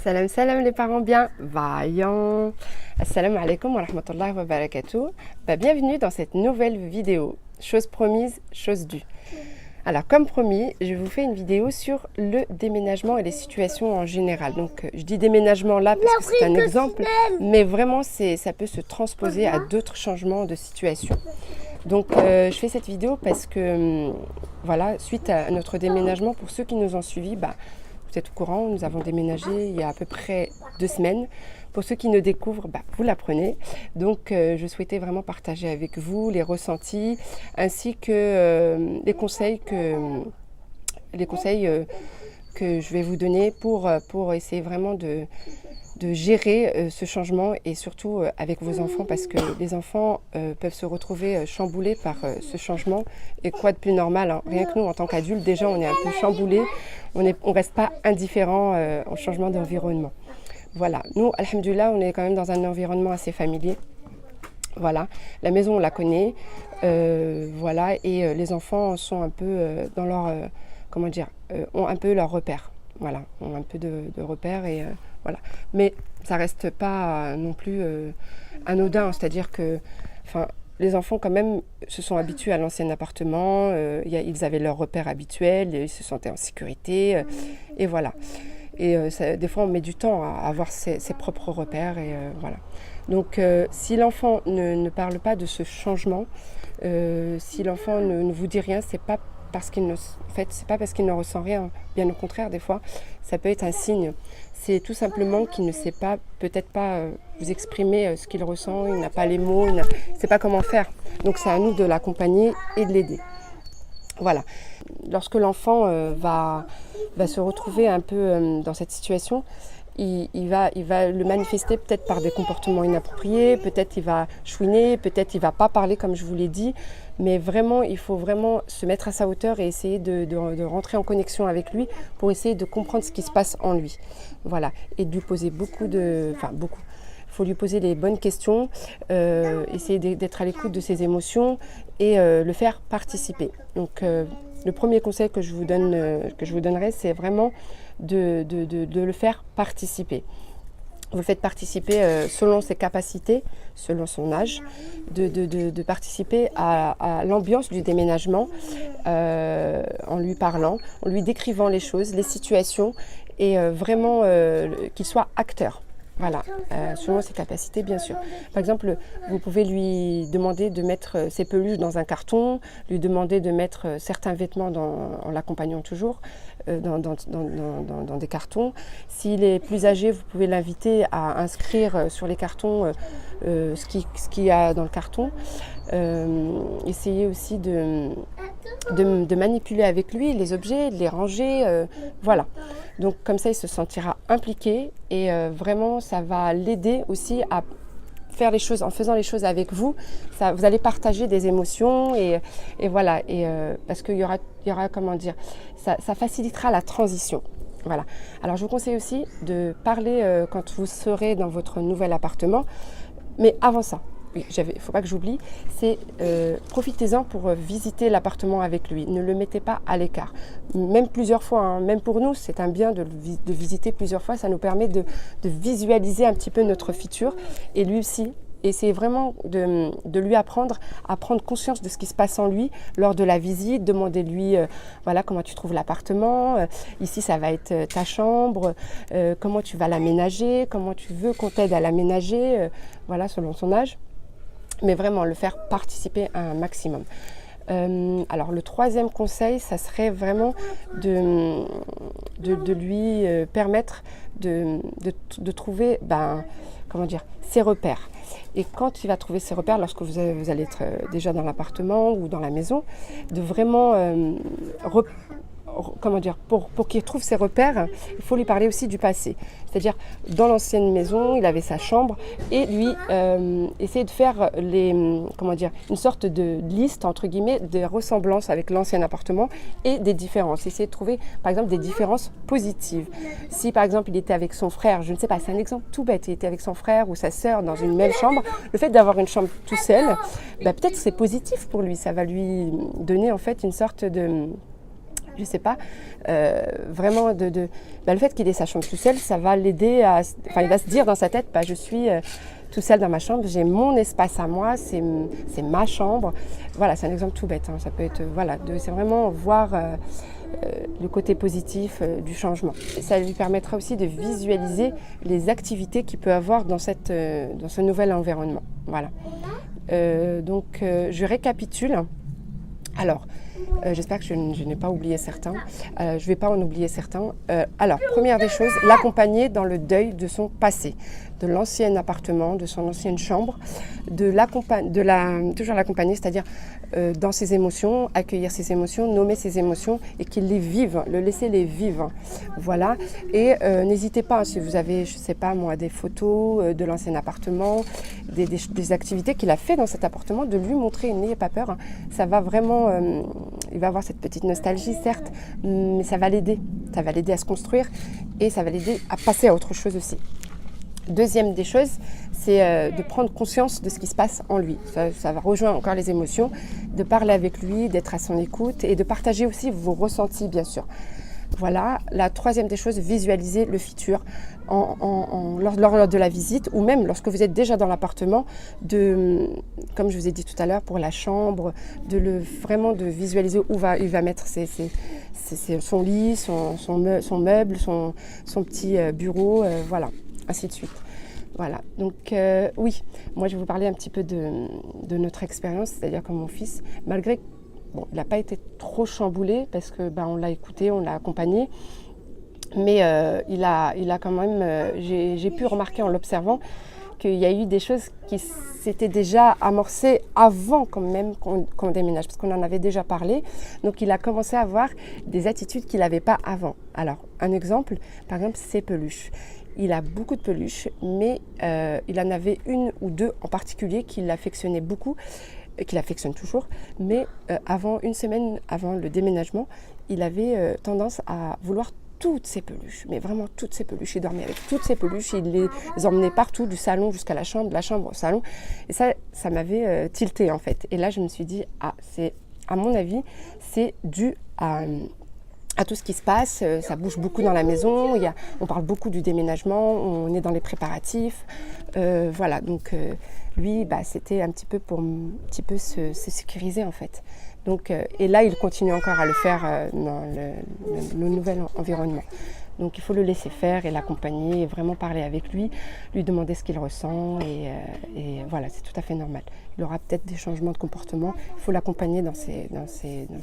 Salam salam les parents bien vaillants. Assalamu alaikum wa rahmatullahi wa barakatuh. Bienvenue dans cette nouvelle vidéo. Chose promise, chose due. Alors comme promis, je vous fais une vidéo sur le déménagement et les situations en général. Donc je dis déménagement là parce que c'est un exemple, mais vraiment ça peut se transposer à d'autres changements de situation. Donc je fais cette vidéo parce que voilà, suite à notre déménagement, pour ceux qui nous ont suivis, vous êtes au courant, nous avons déménagé il y a à peu près 2 semaines. Pour ceux qui nous découvrent, vous l'apprenez. Donc je souhaitais vraiment partager avec vous les ressentis ainsi que les conseils que je vais vous donner pour essayer vraiment de gérer ce changement et surtout avec vos enfants, parce que les enfants peuvent se retrouver chamboulés par ce changement. Et quoi de plus normal, hein. Rien que nous en tant qu'adultes, déjà on est un peu chamboulés, on reste pas indifférent au changement d'environnement. Voilà, nous alhamdoulilah on est quand même dans un environnement assez familier. Voilà, la maison on la connaît, voilà, et les enfants sont un peu dans leur, ont un peu leur repère. Voilà, ont un peu de repères et voilà. Mais ça reste pas non plus anodin, c'est-à-dire que, les enfants quand même se sont habitués à l'ancien appartement, ils avaient leurs repères habituels, ils se sentaient en sécurité, et voilà. Et des fois on met du temps à avoir ses propres repères et voilà. Donc si l'enfant ne parle pas de ce changement, si l'enfant ne vous dit rien, c'est pas parce qu'il ne ressent rien, bien au contraire, des fois ça peut être un signe. C'est tout simplement qu'il ne sait pas, peut-être pas vous exprimer ce qu'il ressent, il n'a pas les mots, il ne sait pas comment faire. Donc c'est à nous de l'accompagner et de l'aider. Voilà. Lorsque l'enfant va se retrouver un peu dans cette situation, il va le manifester peut-être par des comportements inappropriés, peut-être il va chouiner, peut-être il va pas parler comme je vous l'ai dit, mais vraiment il faut vraiment se mettre à sa hauteur et essayer de rentrer en connexion avec lui pour essayer de comprendre ce qui se passe en lui. Voilà, et de lui poser il faut lui poser les bonnes questions, essayer d'être à l'écoute de ses émotions et le faire participer. Donc le premier conseil que je vous donnerai, c'est vraiment de le faire participer. Vous le faites participer selon ses capacités, selon son âge, de participer à l'ambiance du déménagement, en lui parlant, en lui décrivant les choses, les situations, et vraiment qu'il soit acteur. Voilà, selon ses capacités bien sûr. Par exemple, vous pouvez lui demander de mettre ses peluches dans un carton, lui demander de mettre certains vêtements en l'accompagnant toujours dans des cartons. S'il est plus âgé, vous pouvez l'inviter à inscrire sur les cartons ce qu'il y a dans le carton. Essayez aussi de manipuler avec lui les objets, de les ranger, voilà. Donc comme ça il se sentira impliqué et vraiment ça va l'aider aussi à faire les choses, en faisant les choses avec vous, vous allez partager des émotions et voilà, et parce qu'il y aura comment dire, ça facilitera la transition. Voilà. Alors je vous conseille aussi de parler quand vous serez dans votre nouvel appartement, mais avant ça, oui, il ne faut pas que j'oublie, c'est profitez-en pour visiter l'appartement avec lui. Ne le mettez pas à l'écart. Même plusieurs fois, hein, même pour nous, c'est un bien de visiter plusieurs fois. Ça nous permet de visualiser un petit peu notre futur. Et lui aussi, essayez vraiment de lui apprendre à prendre conscience de ce qui se passe en lui lors de la visite. Demandez-lui, voilà, comment tu trouves l'appartement, ici ça va être ta chambre, comment tu vas l'aménager, comment tu veux qu'on t'aide à l'aménager, voilà, selon son âge. Mais vraiment le faire participer à un maximum. Alors le troisième conseil, ça serait vraiment de lui permettre de trouver ses repères. Et quand il va trouver ses repères, lorsque vous allez être déjà dans l'appartement ou dans la maison, de vraiment pour qu'il trouve ses repères, il faut lui parler aussi du passé. C'est-à-dire, dans l'ancienne maison, il avait sa chambre et lui essayer de faire une sorte de liste, entre guillemets, des ressemblances avec l'ancien appartement et des différences. Essayer de trouver, par exemple, des différences positives. Si, par exemple, il était avec son frère, je ne sais pas, c'est un exemple tout bête, il était avec son frère ou sa sœur dans une même chambre, le fait d'avoir une chambre tout seul, peut-être c'est positif pour lui, ça va lui donner en fait une sorte de je ne sais pas, vraiment le fait qu'il ait sa chambre tout seul, ça va l'aider à, enfin il va se dire dans sa tête, je suis tout seul dans ma chambre, j'ai mon espace à moi, c'est ma chambre. Voilà, c'est un exemple tout bête, hein. Ça peut être, voilà, c'est vraiment voir le côté positif du changement. Ça lui permettra aussi de visualiser les activités qu'il peut avoir dans ce nouvel environnement. Voilà. Donc je récapitule. Alors, j'espère que je n'ai pas oublié certains. Je ne vais pas en oublier certains. Alors, première des choses, l'accompagner dans le deuil de son passé, de l'ancien appartement, de son ancienne chambre, toujours l'accompagner, c'est-à-dire dans ses émotions, accueillir ses émotions, nommer ses émotions et qu'il les vive, le laisser les vivre. Voilà. Et n'hésitez pas, si vous avez, je ne sais pas moi, des photos de l'ancien appartement, des activités qu'il a fait dans cet appartement, de lui montrer, n'ayez pas peur. Ça va vraiment, il va avoir cette petite nostalgie, certes, mais ça va l'aider. Ça va l'aider à se construire et ça va l'aider à passer à autre chose aussi. Deuxième des choses, c'est de prendre conscience de ce qui se passe en lui. Ça va rejoindre encore les émotions, de parler avec lui, d'être à son écoute et de partager aussi vos ressentis, bien sûr. Voilà. La troisième des choses, visualiser le futur lors de la visite ou même lorsque vous êtes déjà dans l'appartement, comme je vous ai dit tout à l'heure, pour la chambre, vraiment de visualiser où il va mettre son lit, son meuble, son petit bureau, voilà, ainsi de suite. Voilà, donc oui, moi je vais vous parler un petit peu de notre expérience, c'est-à-dire que mon fils, malgré bon, il n'a pas été trop chamboulé parce que on l'a écouté, on l'a accompagné, mais il a quand même, j'ai pu remarquer en l'observant qu'il y a eu des choses qui s'étaient déjà amorcées avant quand même qu'on déménage, parce qu'on en avait déjà parlé. Donc il a commencé à avoir des attitudes qu'il n'avait pas avant. Alors un exemple, par exemple ses peluches. Il a beaucoup de peluches, mais il en avait une ou deux en particulier qu'il affectionnait beaucoup, qu'il affectionne toujours, mais une semaine avant le déménagement, il avait tendance à vouloir toutes ses peluches, mais vraiment toutes ses peluches. Il dormait avec toutes ses peluches, il les emmenait partout, du salon jusqu'à la chambre, de la chambre au salon. Et ça m'avait tilté en fait. Et là, je me suis dit, à mon avis, c'est dû à tout ce qui se passe, ça bouge beaucoup dans la maison, on parle beaucoup du déménagement, on est dans les préparatifs, voilà, donc lui, c'était un petit peu pour se sécuriser en fait. Donc, et là, il continue encore à le faire dans le nouvel environnement. Donc il faut le laisser faire et l'accompagner, et vraiment parler avec lui demander ce qu'il ressent et voilà, c'est tout à fait normal. Il aura peut-être des changements de comportement, il faut l'accompagner dans ces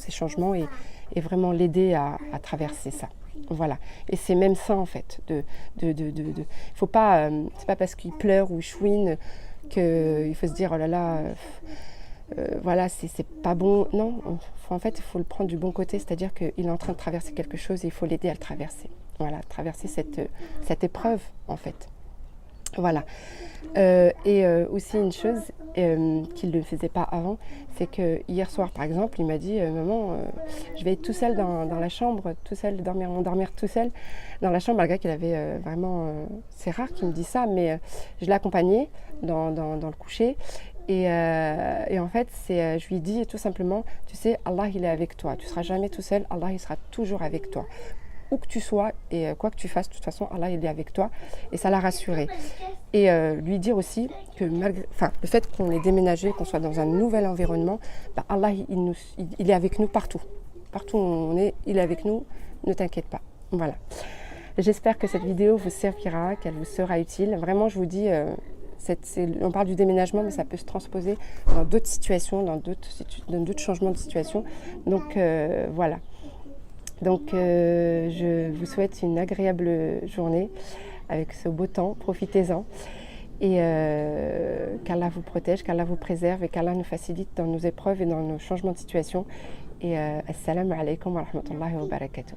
changements et vraiment l'aider à traverser ça. Voilà, et c'est même ça en fait. Faut pas, c'est pas parce qu'il pleure ou il chouine qu'il faut se dire oh là là. Voilà, c'est pas bon. Non, en fait, il faut le prendre du bon côté, c'est-à-dire qu'il est en train de traverser quelque chose et il faut l'aider à le traverser. Voilà, traverser cette épreuve, en fait. Voilà. Et aussi une chose qu'il ne faisait pas avant, c'est que hier soir, par exemple, il m'a dit maman, je vais être tout seul dans la chambre, tout seul, dormir tout seul dans la chambre, malgré qu'il avait vraiment... c'est rare qu'il me dise ça, mais je l'ai accompagné dans le coucher. Et en fait, je lui dis tout simplement, tu sais, Allah, il est avec toi. Tu ne seras jamais tout seul, Allah, il sera toujours avec toi. Où que tu sois et quoi que tu fasses, de toute façon, Allah, il est avec toi. Et ça l'a rassuré. Et lui dire aussi que le fait qu'on ait déménagé, qu'on soit dans un nouvel environnement, Allah, il est avec nous partout. Partout où on est, il est avec nous, ne t'inquiète pas. Voilà. J'espère que cette vidéo vous servira, qu'elle vous sera utile. Vraiment, je vous dis... on parle du déménagement, mais ça peut se transposer dans d'autres situations, dans d'autres changements de situation. Donc voilà. Donc je vous souhaite une agréable journée avec ce beau temps. Profitez-en. Et qu'Allah vous protège, qu'Allah vous préserve et qu'Allah nous facilite dans nos épreuves et dans nos changements de situation. Et assalamu alaikum wa rahmatullahi wa barakatuh.